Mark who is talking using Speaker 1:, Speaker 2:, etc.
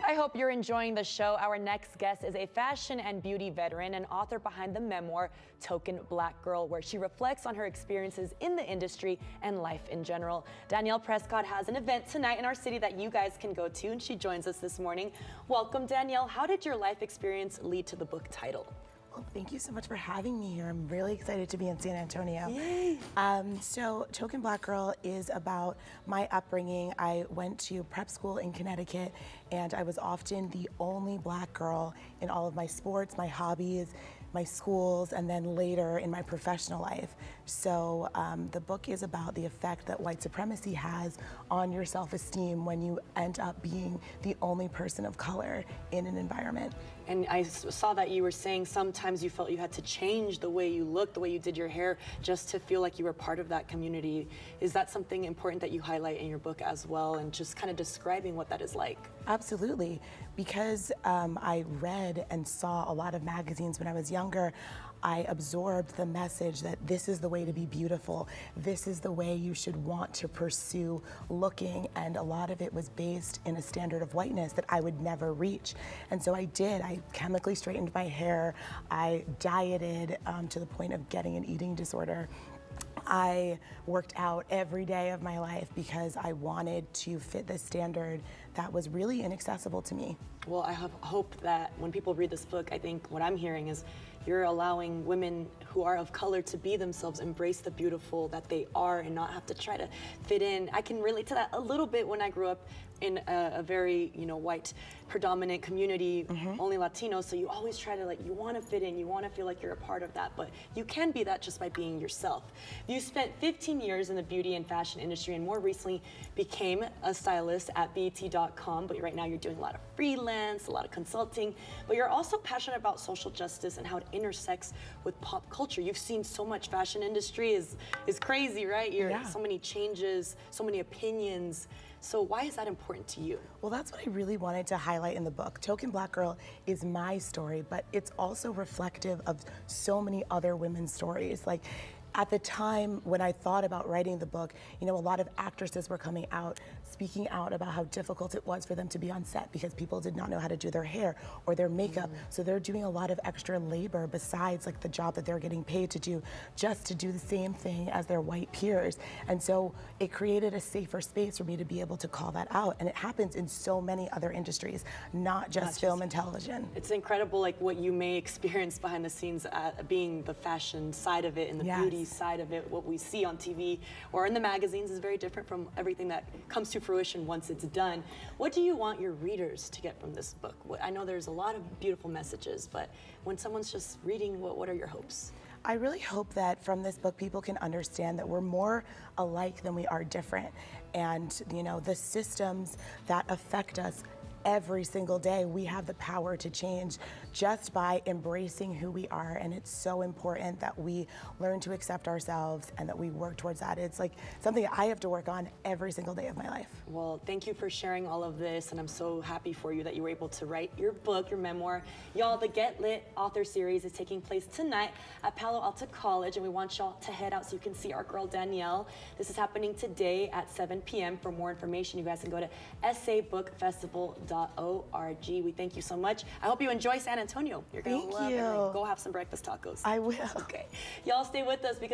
Speaker 1: I hope you're enjoying the show. Our next guest is a fashion and beauty veteran and author behind the memoir, Token Black Girl, where she reflects on her experiences in the industry and life in general. Danielle Prescod has an event tonight in our city that you guys can go to, and she joins us this morning. Welcome, Danielle. How did your life experience lead to the book title?
Speaker 2: Well, thank you so much for having me here. I'm really excited to be in San Antonio.
Speaker 1: Yay!
Speaker 2: So Token Black Girl is about my upbringing. I went to prep school in Connecticut, and I was often the only black girl in all of my sports, my hobbies, my schools, and then later in my professional life. So the book is about the effect that white supremacy has on your self-esteem when you end up being the only person of color in an environment.
Speaker 1: And I saw that you were saying sometimes you felt you had to change the way you looked, the way you did your hair, just to feel like you were part of that community. Is that something important that you highlight in your book as well, and just kind of describing what that is like?
Speaker 2: Absolutely. Because I read and saw a lot of magazines when I was younger, I absorbed the message that this is the way to be beautiful. This is the way you should want to pursue looking. And a lot of it was based in a standard of whiteness that I would never reach. And so I did. I chemically straightened my hair. I dieted to the point of getting an eating disorder. I worked out every day of my life because I wanted to fit this standard that was really inaccessible to me.
Speaker 1: Well, I hope that when people read this book, I think what I'm hearing is you're allowing women who are of color to be themselves, embrace the beautiful that they are, and not have to try to fit in. I can relate to that a little bit when I grew up in a very, white predominant community, only Latino, so you always try to, you want to fit in, you want to feel like you're a part of that, but you can be that just by being yourself. You spent 15 years in the beauty and fashion industry, and more recently became a stylist at BET.com, but right now you're doing a lot of freelance, a lot of consulting, but you're also passionate about social justice and how it intersects with pop culture. You've seen so much. Fashion industry is crazy, right? So many changes, so many opinions. So why is that important to you?
Speaker 2: Well, that's what I really wanted to highlight in the book. Token Black Girl is my story, but it's also reflective of so many other women's stories. At the time when I thought about writing the book, a lot of actresses were coming out, speaking out about how difficult it was for them to be on set because people did not know how to do their hair or their makeup. So they're doing a lot of extra labor besides the job that they're getting paid to do, just to do the same thing as their white peers. And so it created a safer space for me to be able to call that out. And it happens in so many other industries, not just film and television.
Speaker 1: It's incredible what you may experience behind the scenes being the fashion side of it and the beauty side of it. What we see on TV or in the magazines is very different from everything that comes to fruition once it's done. What do you want your readers to get from this book? I know there's a lot of beautiful messages, but when someone's just reading, what are your hopes?
Speaker 2: I really hope that from this book people can understand that we're more alike than we are different. And the systems that affect us every single day, we have the power to change just by embracing who we are. And it's so important that we learn to accept ourselves and that we work towards that. It's something I have to work on every single day of my life.
Speaker 1: Well, thank you for sharing all of this, and I'm so happy for you that you were able to write your book, your memoir. Y'all, the Get Lit author series is taking place tonight at Palo Alto College, and we want y'all to head out so you can see our girl Danielle. This is happening today at 7 p.m. For more information, you guys can go to sabookfestival.org. We thank you so much. I hope you enjoy San Antonio. You're going to love it. Go have some breakfast tacos.
Speaker 2: I will.
Speaker 1: Okay. Y'all stay with us because